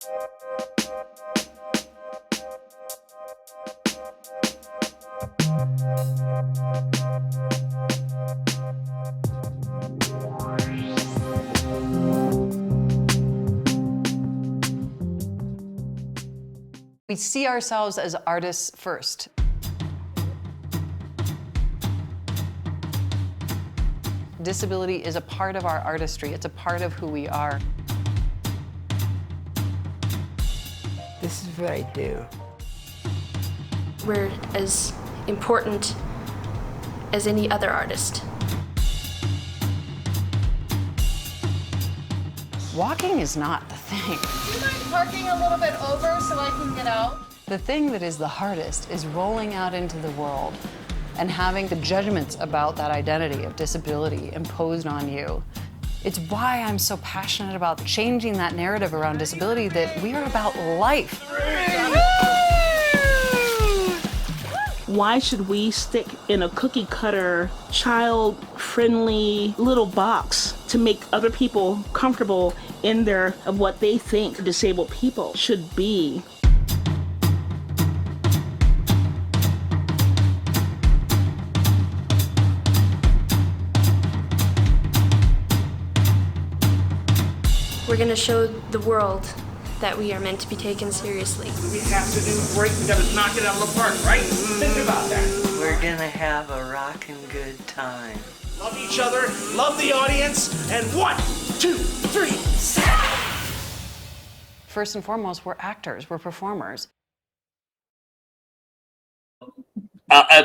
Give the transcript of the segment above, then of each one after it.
We see ourselves as artists first. Disability is a part of our artistry. It's a part of who we are. This is what I do. We're as important as any other artist. Walking is not the thing. Do you mind parking a little bit over so I can get out? The thing that is the hardest is rolling out into the world and having the judgments about that identity of disability imposed on you. It's why I'm so passionate about changing that narrative around disability, that we are about life. Why should we stick in a cookie cutter, child-friendly little box to make other people comfortable in of what they think disabled people should be? We're going to show the world that we are meant to be taken seriously. We have to do great. We gotta knock it out of the park, right? Think about that. We're gonna have a rockin' good time. Love each other, love the audience, and 1, 2, 3, set! First and foremost, we're actors, we're performers.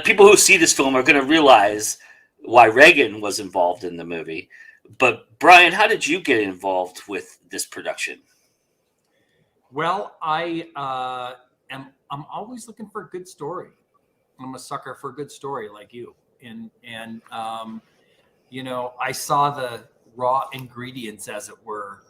People who see this film are going to realize why Regan was involved in the movie. But Brian, how did you get involved with this production? Well, I'm always looking for a good story. I'm a sucker for a good story like you. And you know, I saw the raw ingredients, as it were,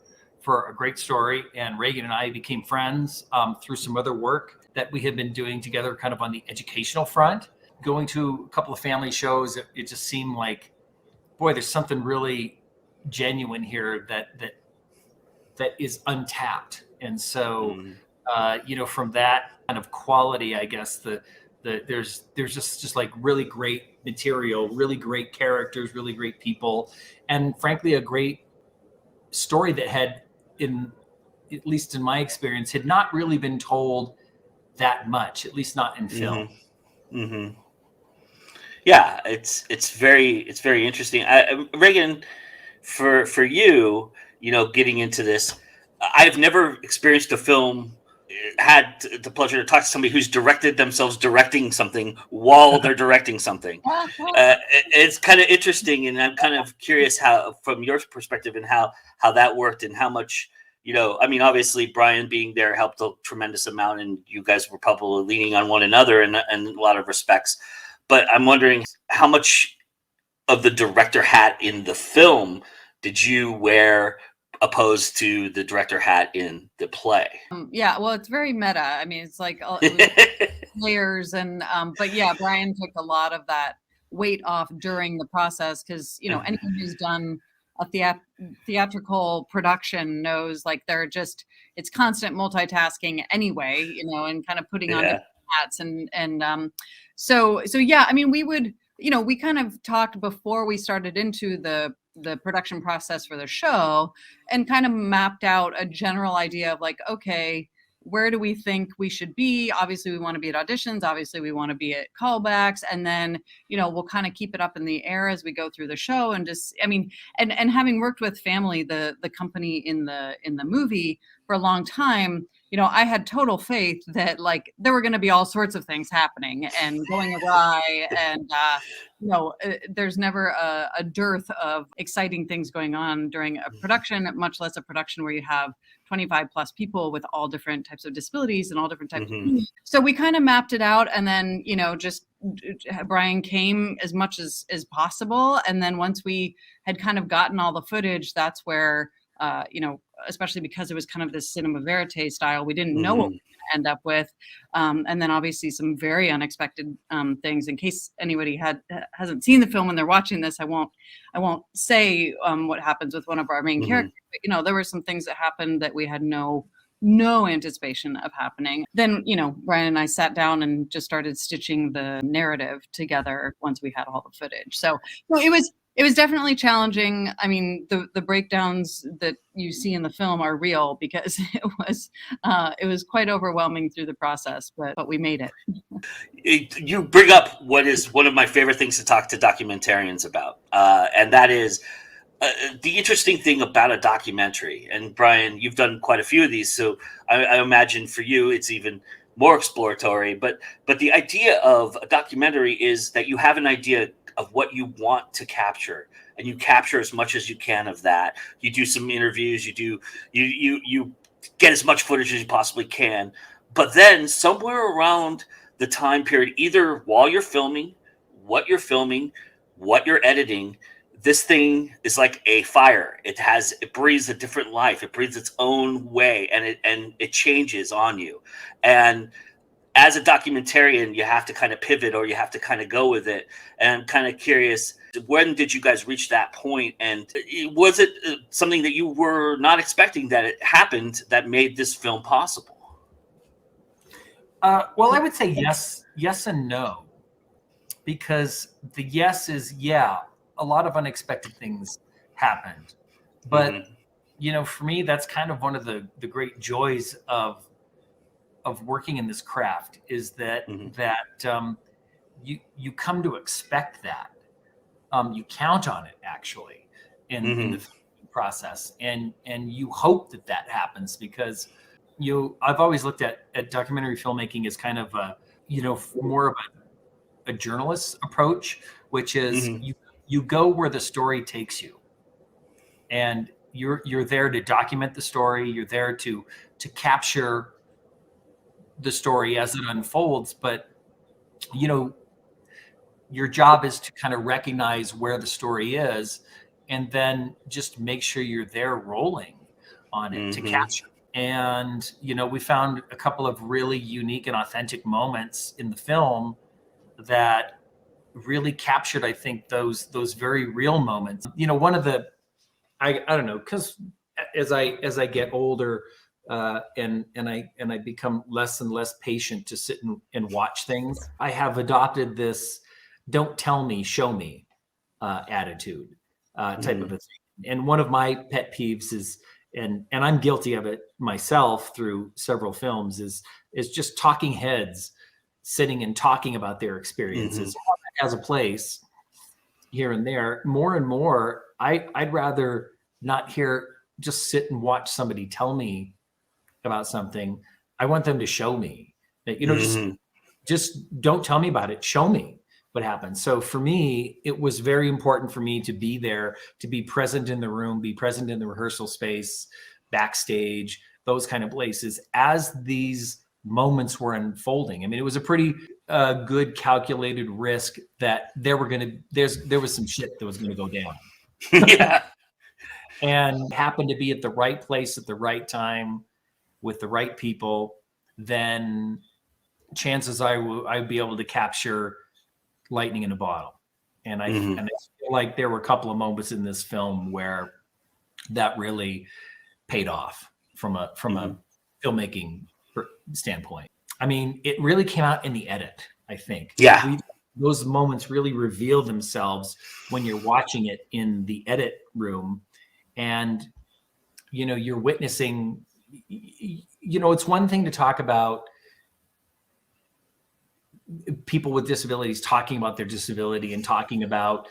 for a great story. And Regan and I became friends through some other work that we had been doing together, kind of on the educational front. Going to a couple of family shows, it just seemed like, boy, there's something really genuine here that is untapped. And so, you know, from that kind of quality, I guess there's just like really great material, really great characters, really great people, and frankly, a great story that had, at least in my experience, had not really been told that much, at least not in film. Mm-hmm. Yeah, it's very interesting. Regan, for you, you know, getting into this, I've never experienced a film, had the pleasure to talk to somebody who's directed themselves directing something while they're directing something. It's kind of interesting, and I'm kind of curious how, from your perspective, and how that worked, and how much, you know, I mean, obviously Brian being there helped a tremendous amount, and you guys were probably leaning on one another in a lot of respects. But I'm wondering how much of the director hat in the film did you wear opposed to the director hat in the play? Yeah, well, it's very meta. I mean, it's like layers, and but yeah, Brian took a lot of that weight off during the process, because, you know, anyone who's done a theatrical production knows, like, it's constant multitasking anyway, you know, and kind of putting on different hats, and so yeah, I mean, we would, you know, we kind of talked before we started into the production process for the show, and kind of mapped out a general idea of, like, okay, where do we think we should be? Obviously we want to be at auditions, obviously we want to be at callbacks, and then, you know, we'll kind of keep it up in the air as we go through the show. And just, I mean, and having worked with Phamaly, the company in the movie, for a long time, you know, I had total faith that, like, there were going to be all sorts of things happening and going awry, and you know, there's never a dearth of exciting things going on during a production, much less a production where you have 25 plus people with all different types of disabilities and all different types of things. So we kind of mapped it out, and then, you know, just Brian came as much as possible. And then once we had kind of gotten all the footage, that's where, you know, especially because it was kind of this cinema verite style, we didn't know what we were going to end up with. And then obviously some very unexpected things. In case anybody hasn't seen the film and they're watching this, I won't say what happens with one of our main characters. But, you know, there were some things that happened that we had no no anticipation of happening. Then, Brian and I sat down and just started stitching the narrative together once we had all the footage. So it was definitely challenging. I mean, the breakdowns that you see in the film are real because it was quite overwhelming through the process, but we made it. You bring up what is one of my favorite things to talk to documentarians about, and that is the interesting thing about a documentary. And Brian, you've done quite a few of these, so I imagine for you it's even more exploratory. But the idea of a documentary is that you have an idea of what you want to capture, and you capture as much as you can of that. You do some interviews, you get as much footage as you possibly can. But then somewhere around the time period, either while you're filming, what you're editing, this thing is like a fire. It breathes a different life. It breathes its own way, and it changes on you. And as a documentarian, you have to kind of pivot, or you have to kind of go with it. And I'm kind of curious, when did you guys reach that point? And was it something that you were not expecting that it happened that made this film possible? Well, I would say yes and no, because the yes is, a lot of unexpected things happened. But, for me, that's kind of one of the great joys of working in this craft, is that you come to expect that. You count on it, actually, in the process, and you hope that happens, because I've always looked at documentary filmmaking as kind of a more of a journalist's approach, which is you go where the story takes you, and you're there to document the story. You're there to capture the story as it unfolds, but your job is to kind of recognize where the story is, and then just make sure you're there rolling on it to capture. And we found a couple of really unique and authentic moments in the film that really captured, I think, those very real moments. One of the I don't know, because as I get older, and I become less and less patient to sit and watch things, I have adopted this "don't tell me, show me" attitude type of a thing. And one of my pet peeves is, and I'm guilty of it myself through several films, is just talking heads sitting and talking about their experiences. Has a place here and there. More and more, I'd rather not just sit and watch somebody tell me about something. I want them to show me that, just don't tell me about it. Show me what happened. So for me, it was very important for me to be there, to be present in the room, be present in the rehearsal space, backstage, those kind of places as these moments were unfolding. I mean, it was a pretty good calculated risk that there was some shit that was going to go down. Yeah. And happened to be at the right place at the right time with the right people, then chances I'd be able to capture lightning in a bottle. And I feel like there were a couple of moments in this film where that really paid off from a filmmaking standpoint. I mean, it really came out in the edit, I think. Yeah. Those moments really reveal themselves when you're watching it in the edit room, and you're witnessing. It's one thing to talk about people with disabilities talking about their disability and talking about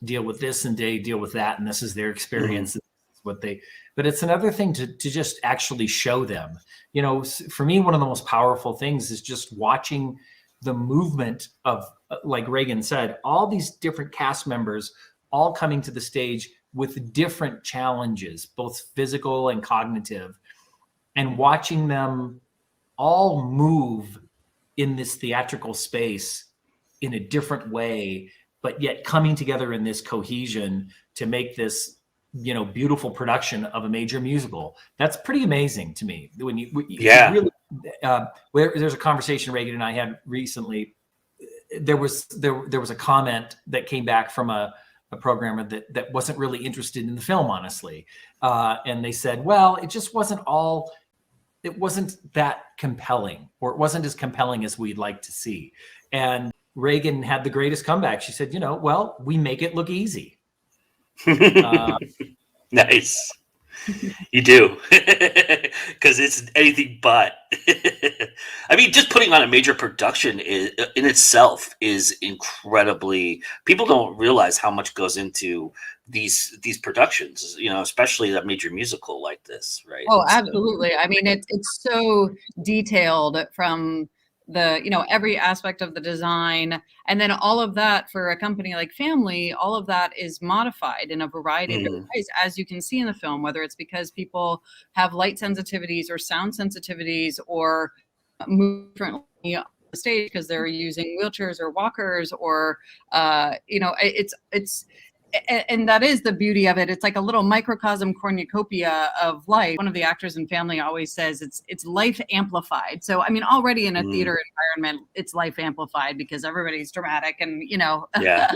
deal with this and they deal with that, and this is their experience. But it's another thing to just actually show them. For me, one of the most powerful things is just watching the movement of, like Regan said, all these different cast members all coming to the stage with different challenges, both physical and cognitive, and watching them all move in this theatrical space in a different way, but yet coming together in this cohesion to make this beautiful production of a major musical. That's pretty amazing to me. When you really, there's a conversation Regan and I had recently. There was a comment that came back from a programmer that wasn't really interested in the film, honestly. And they said, well, it just wasn't all that compelling, or it wasn't as compelling as we'd like to see. And Regan had the greatest comeback. She said, well, we make it look easy. Nice. You do, because it's anything but. I mean, just putting on a major production in itself is incredibly. People don't realize how much goes into these productions. Especially a major musical like this, right? Oh, absolutely. I mean, it's so detailed from the every aspect of the design, and then all of that for a company like Phamaly, all of that is modified in a variety of different ways, as you can see in the film, whether it's because people have light sensitivities or sound sensitivities or move differently on the stage because they're using wheelchairs or walkers, or and that is the beauty of it. It's like a little microcosm cornucopia of life. One of the actors in Phamaly always says it's life amplified. So I mean, already in a theater environment, it's life amplified because everybody's dramatic and Yeah.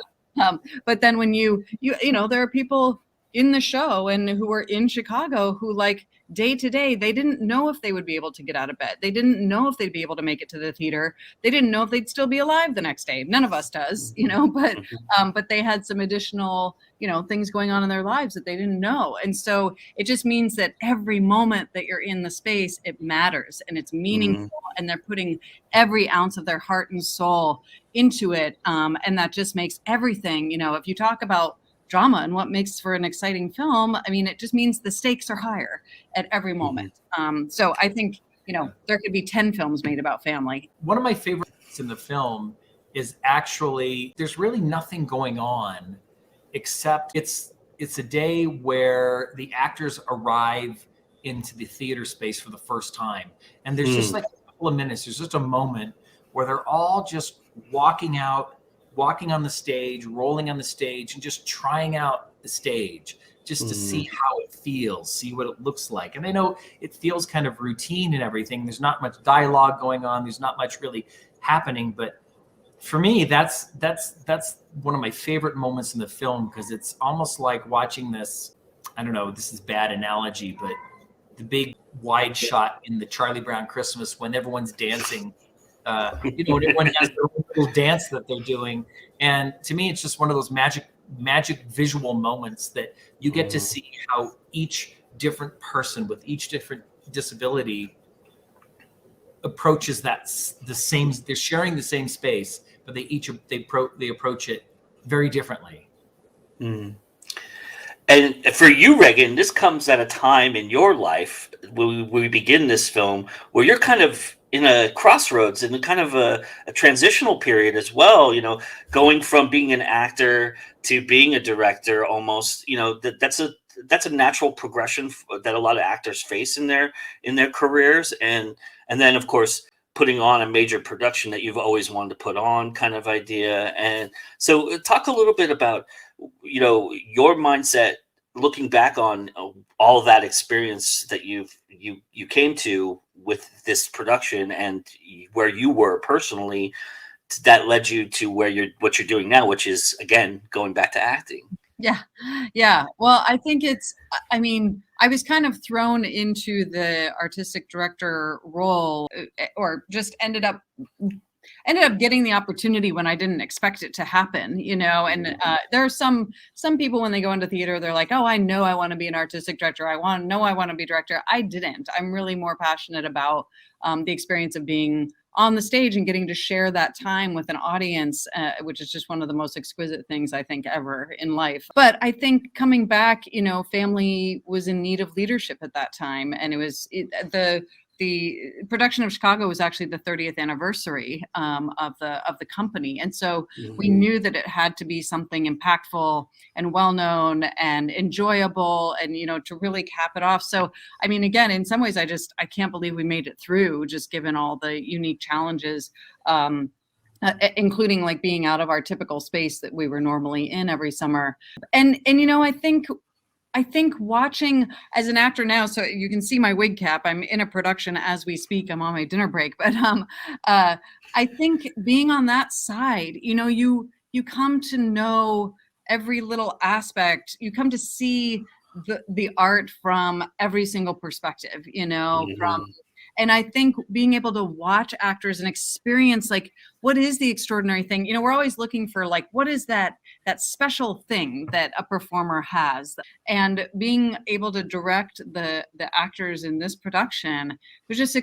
but then when you there are people in the show and who were in Chicago who, like, day to day, they didn't know if they would be able to get out of bed. They didn't know if they'd be able to make it to the theater. They didn't know if they'd still be alive the next day. None of us does, but they had some additional, things going on in their lives that they didn't know. And so it just means that every moment that you're in the space, it matters and it's meaningful, and they're putting every ounce of their heart and soul into it. And that just makes everything, if you talk about drama and what makes for an exciting film, I mean, it just means the stakes are higher at every moment. So I think, there could be 10 films made about Phamaly. One of my favorites in the film is actually, there's really nothing going on except it's a day where the actors arrive into the theater space for the first time. And there's just like a couple of minutes, there's just a moment where they're all just walking on the stage, rolling on the stage, and just trying out the stage just to see how it feels, see what it looks like. And I know it feels kind of routine and everything. There's not much dialogue going on. There's not much really happening. But for me, that's one of my favorite moments in the film, because it's almost like watching this, I don't know, this is a bad analogy, but the big wide shot in the Charlie Brown Christmas when everyone's dancing. Everyone has their own little dance that they're doing, and to me, it's just one of those magic visual moments that you get to see how each different person with each different disability approaches the same. They're sharing the same space, but they approach it very differently. And for you, Regan, this comes at a time in your life when we begin this film where you're kind of in a crossroads, in a kind of a transitional period as well, going from being an actor to being a director almost, that's a natural progression that a lot of actors face in their careers. And then, of course, putting on a major production that you've always wanted to put on kind of idea. And so talk a little bit about, your mindset looking back on all of that experience that you came to with this production and where you were personally that led you to what you're doing now, which is, again, going back to acting. Yeah. Well, I think I was kind of thrown into the artistic director role, or just ended up getting the opportunity when I didn't expect it to happen, and there are some people when they go into theater, they're like, oh, I know I want to be an artistic director. I want to be a director. I didn't. I'm really more passionate about the experience of being on the stage and getting to share that time with an audience, which is just one of the most exquisite things I think ever in life. But I think coming back, Phamaly was in need of leadership at that time. And it was the production of Chicago was actually the 30th anniversary of the company. And so we knew that it had to be something impactful and well-known and enjoyable and, to really cap it off. So, I mean, again, in some ways, I can't believe we made it through, just given all the unique challenges, including like being out of our typical space that we were normally in every summer. And I think watching as an actor now, so you can see my wig cap, I'm in a production as we speak, I'm on my dinner break, but I think being on that side, you come to know every little aspect, you come to see the art from every single perspective, from And I think being able to watch actors and experience, like, what is the extraordinary thing? You know, we're always looking for, like, what is that special thing that a performer has? And being able to direct the actors in this production was just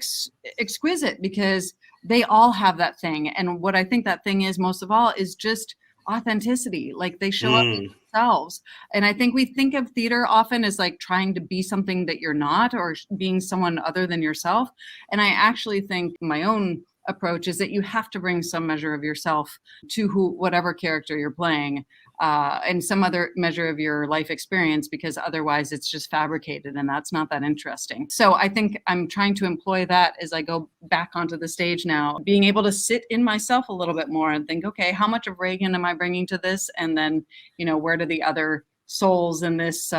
exquisite, because they all have that thing. And what I think that thing is most of all is just authenticity. Like, they show up as themselves. And I think we think of theater often as like trying to be something that you're not, or being someone other than yourself. And I actually think my own approach is that you have to bring some measure of yourself to whatever character you're playing, and some other measure of your life experience, because otherwise it's just fabricated, and that's not that interesting. So I think I'm trying to employ that as I go back onto the stage now, being able to sit in myself a little bit more and think, okay, how much of Regan am I bringing to this? And then, you know, where do the other souls in this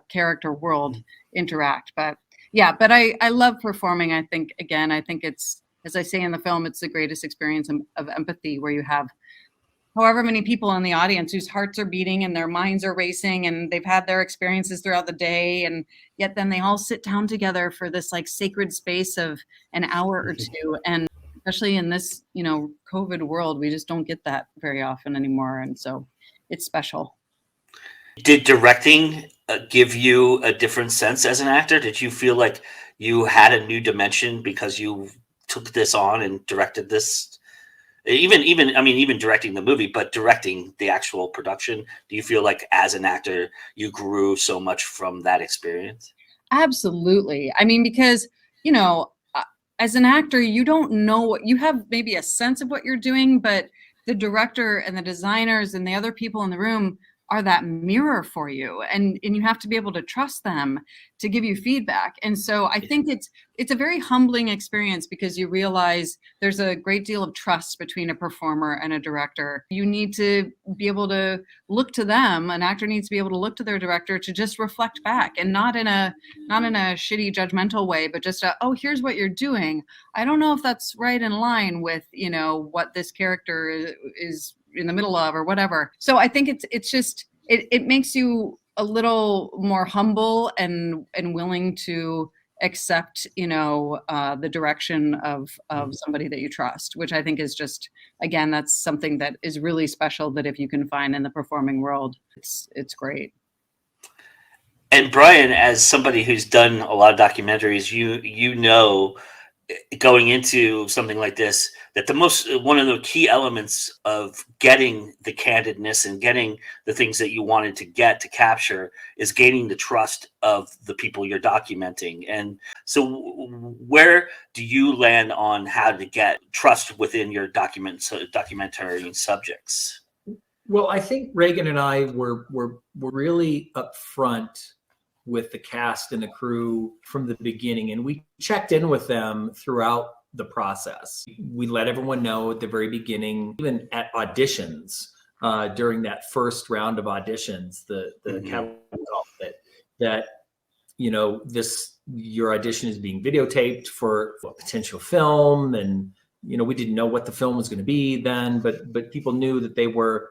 character world interact? But yeah, but I love performing. I think it's, as I say in the film, it's the greatest experience of empathy, where you have however many people in the audience whose hearts are beating and their minds are racing, and they've had their experiences throughout the day, and yet then they all sit down together for this like sacred space of an hour or two. And especially in this, you know, COVID world, we just don't get that very often anymore. And so it's special. Did directing give you a different sense as an actor? Did you feel like you had a new dimension because you took this on and directed this? Even directing the movie, but directing the actual production, do you feel like as an actor you grew so much from that experience? Absolutely. I mean, because, you know, as an actor, you don't know what you have, maybe a sense of what you're doing, but the director and the designers and the other people in the room are that mirror for you, and you have to be able to trust them to give you feedback. And so I think it's a very humbling experience, because you realize there's a great deal of trust between a performer and a director. You need to be able to look to them. An actor needs to be able to look to their director to just reflect back, and not in a shitty judgmental way, but just oh, here's what you're doing. I don't know if that's right in line with, you know, what this character is in the middle of, or whatever. So I think it's just it makes you a little more humble and willing to accept, you know, the direction of somebody that you trust, which I think is just, again, that's something that is really special, that if you can find in the performing world, it's great. And Brian, as somebody who's done a lot of documentaries, you know, going into something like this, that one of the key elements of getting the candidness and getting the things that you wanted to get to capture is gaining the trust of the people you're documenting. And so where do you land on how to get trust within your documentary subjects? Well, I think Regan and I were really upfront with the cast and the crew from the beginning, and we checked in with them throughout the process. We let everyone know at the very beginning, even at auditions, during that first round of auditions, the catalog that you know, your audition is being videotaped for a potential film, and you know, we didn't know what the film was going to be then, but people knew that they were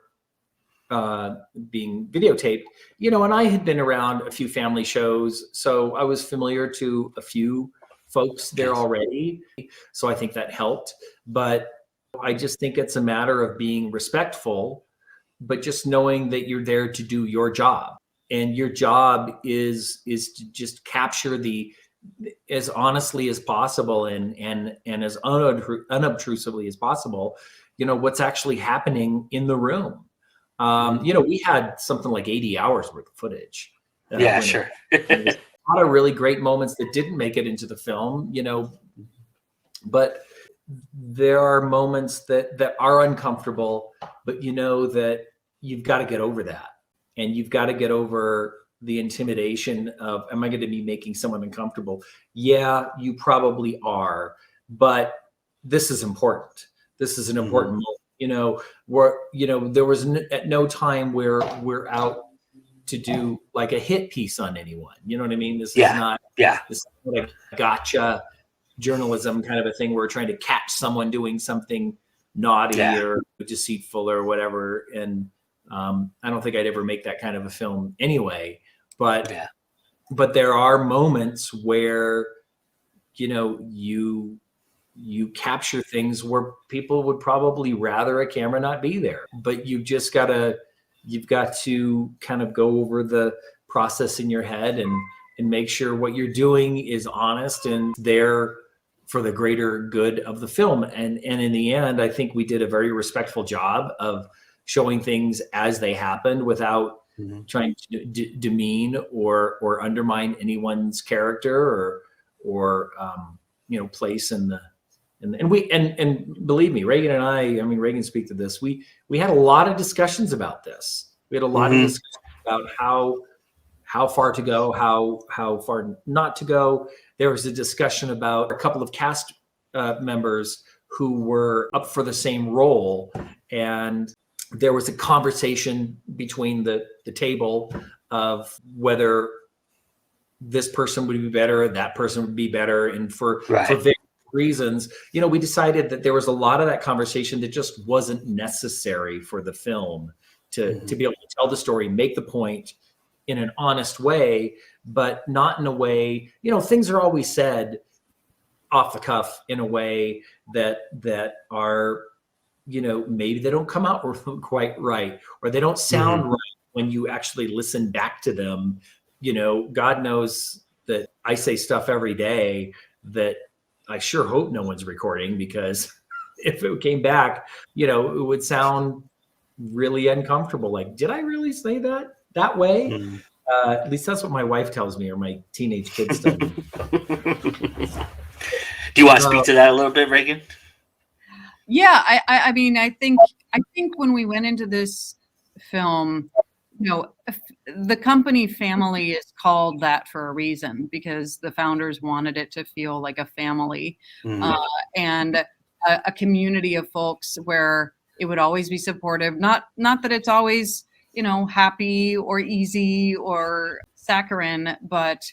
being videotaped, you know. And I had been around a few family shows, so I was familiar to a few folks there already. So I think that helped. But I just think it's a matter of being respectful, but just knowing that you're there to do your job. And your job is to just capture as honestly as possible and as unobtrusively as possible, you know, what's actually happening in the room. You know, we had something like 80 hours worth of footage. Yeah, sure. There's a lot of really great moments that didn't make it into the film, you know, but there are moments that are uncomfortable, but you know that you've got to get over that. And you've got to get over the intimidation of, am I going to be making someone uncomfortable? Yeah, you probably are, but this is important. This is an important moment. You know, there was at no time where we're out to do like a hit piece on anyone. You know what I mean? This is not a gotcha journalism kind of a thing where we're trying to catch someone doing something naughty or deceitful or whatever. And I don't think I'd ever make that kind of a film anyway. But there are moments where you know, you capture things where people would probably rather a camera not be there, but you've got to kind of go over the process in your head and make sure what you're doing is honest and there for the greater good of the film. And in the end, I think we did a very respectful job of showing things as they happened without trying to demean or undermine anyone's character or you know, place in the. And believe me, Regan and I mean, Regan speak to this. We had a lot of discussions about this. We had a lot of discussions about how far to go, how far not to go. There was a discussion about a couple of cast members who were up for the same role, and there was a conversation between the table of whether this person would be better, that person would be better, and for various reasons, you know, we decided that there was a lot of that conversation that just wasn't necessary for the film to be able to tell the story, make the point in an honest way, but not in a way, you know, things are always said off the cuff in a way that are, you know, maybe they don't come out quite right, or they don't sound right when you actually listen back to them. You know, God knows that I say stuff every day that I sure hope no one's recording, because if it came back, you know, it would sound really uncomfortable. Like, did I really say that way? At least that's what my wife tells me, or my teenage kids tell me. Do you want to speak to that a little bit, Regan? Yeah, I mean, I think when we went into this film, you know, the company Phamaly is called that for a reason, because the founders wanted it to feel like a family and a community of folks where it would always be supportive. Not that it's always, you know, happy or easy or saccharine, but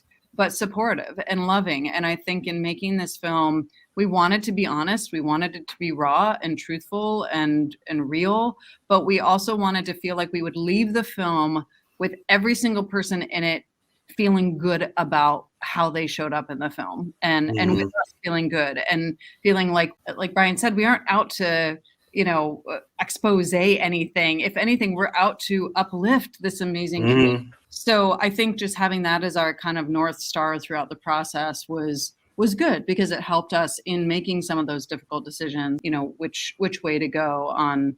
supportive and loving. And I think in making this film, we wanted to be honest. We wanted it to be raw and truthful and real, but we also wanted to feel like we would leave the film with every single person in it feeling good about how they showed up in the film, and with us feeling good and feeling like Brian said, we aren't out to, you know, expose anything. If anything, we're out to uplift this amazing community. So I think just having that as our kind of North Star throughout the process was good, because it helped us in making some of those difficult decisions, you know, which way to go on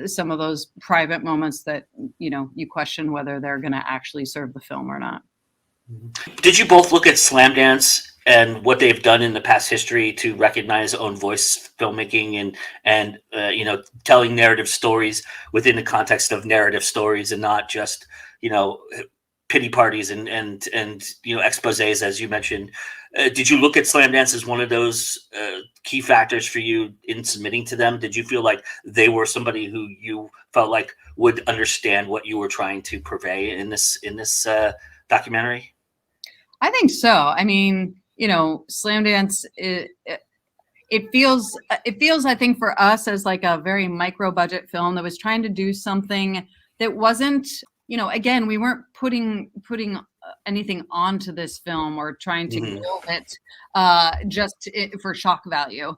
some of those private moments that, you know, you question whether they're going to actually serve the film or not. Did you both look at Slamdance and what they've done in the past history to recognize own voice filmmaking and you know, telling narrative stories within the context of narrative stories, and not just, you know, pity parties and you know, exposés, as you mentioned? Did you look at Slamdance as one of those key factors for you in submitting to them? Did you feel like they were somebody who you felt like would understand what you were trying to purvey in this documentary? I think so. I mean, you know, Slamdance, it feels, I think, for us as like a very micro budget film that was trying to do something that wasn't, you know, again, we weren't putting anything onto this film or trying to build it for shock value.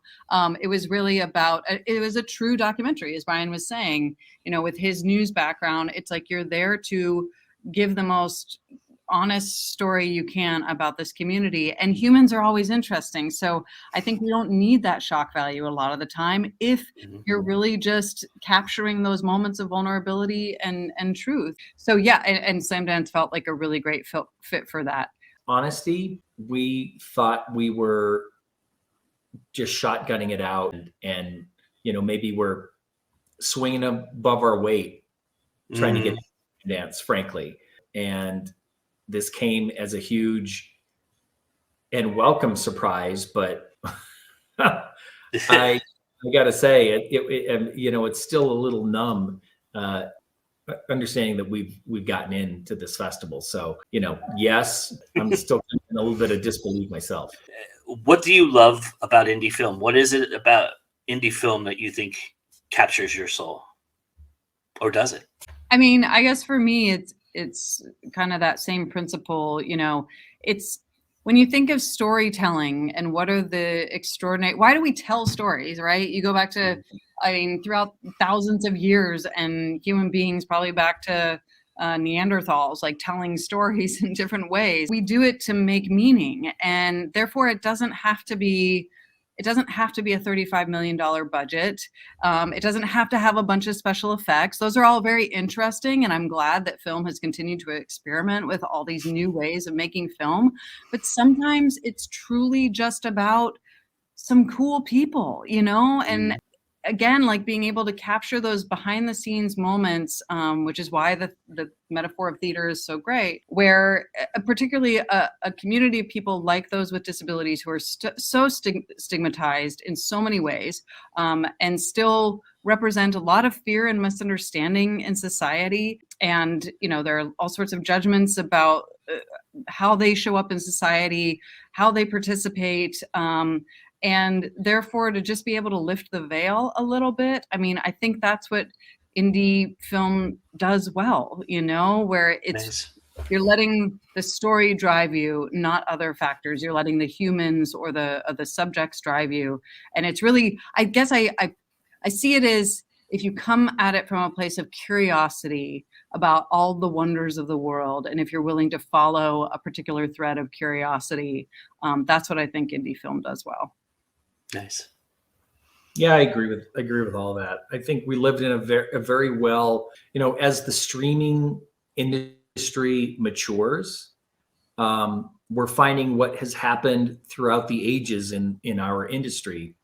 It was really about, it was a true documentary, as Brian was saying, you know, with his news background. It's like you're there to give the most honest story you can about this community, and humans are always interesting. So I think we don't need that shock value a lot of the time if you're really just capturing those moments of vulnerability and truth. So yeah, and Slamdance felt like a really great fit for that. Honesty, we thought we were just shotgunning it out, and you know, maybe we're swinging above our weight trying to get dance, frankly. And this came as a huge and welcome surprise, but I gotta say, it you know, it's still a little numb, understanding that we've gotten into this festival. So, you know, yes, I'm still in a little bit of disbelief myself. What do you love about indie film? What is it about indie film that you think captures your soul, or does it? I mean, I guess for me, it's kind of that same principle. You know, it's when you think of storytelling and what are the extraordinary, why do we tell stories, right? You go back to, I mean, throughout thousands of years, and human beings probably back to Neanderthals, like telling stories in different ways. We do it to make meaning, and therefore it doesn't have to be a $35 million budget. It doesn't have to have a bunch of special effects. Those are all very interesting, and I'm glad that film has continued to experiment with all these new ways of making film. But sometimes it's truly just about some cool people, and again, like being able to capture those behind the scenes moments, which is why the metaphor of theater is so great, where particularly a community of people like those with disabilities who are so stigmatized in so many ways, and still represent a lot of fear and misunderstanding in society. And, there are all sorts of judgments about how they show up in society, how they participate, and therefore to just be able to lift the veil a little bit. I mean, I think that's what indie film does well, where it's Nice. You're letting the story drive you, not other factors. You're letting the humans or the subjects drive you. And it's really, I guess I see it as, if you come at it from a place of curiosity about all the wonders of the world, and if you're willing to follow a particular thread of curiosity, that's what I think indie film does well. Nice. Yeah, I agree with all that. I think we lived in a very well, as the streaming industry matures, we're finding what has happened throughout the ages in our industry.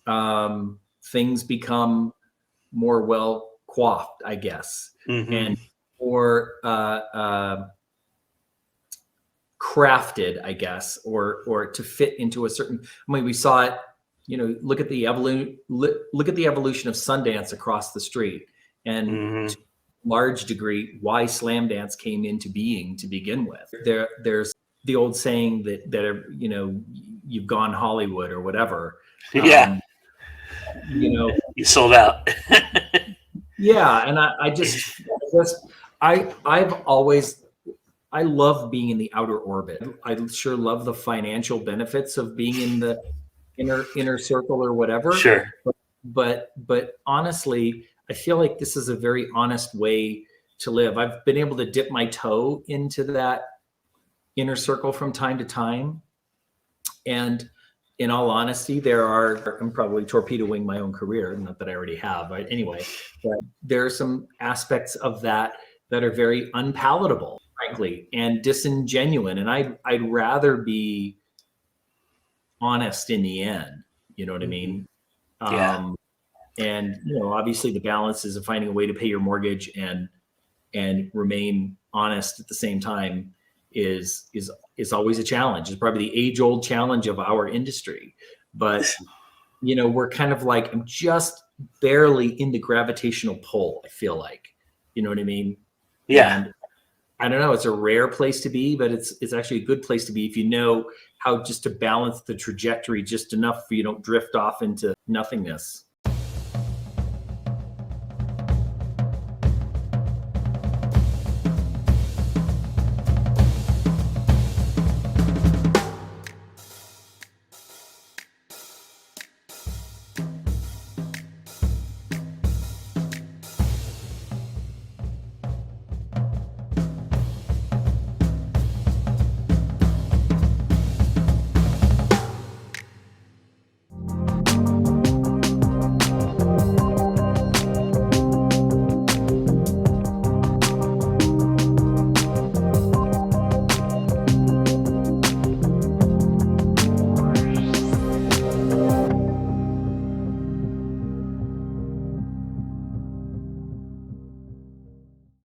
Things become more well coiffed, I guess, and more crafted, I guess, or to fit into a certain. I mean, we saw it. Look at the evolution of Sundance across the street, and to a large degree, why Slamdance came into being to begin with. There's the old saying that you've gone Hollywood or whatever. Yeah. You sold out. Yeah, and I love being in the outer orbit. I sure love the financial benefits of being in the inner circle or whatever. Sure. But honestly, I feel like this is a very honest way to live. I've been able to dip my toe into that inner circle from time to time. And in all honesty, I'm probably torpedoing my own career, not that I already have, but anyway, but there are some aspects of that are very unpalatable, frankly, and disingenuine. And I'd rather be honest in the end, you know what I mean? Yeah. And obviously the balance is of finding a way to pay your mortgage and remain honest at the same time is always a challenge. It's probably the age-old challenge of our industry. But we're kind of like, I'm just barely in the gravitational pull, I feel like. You know what I mean? Yeah. And I don't know, it's a rare place to be, but it's actually a good place to be if you know how just to balance the trajectory just enough so you don't drift off into nothingness.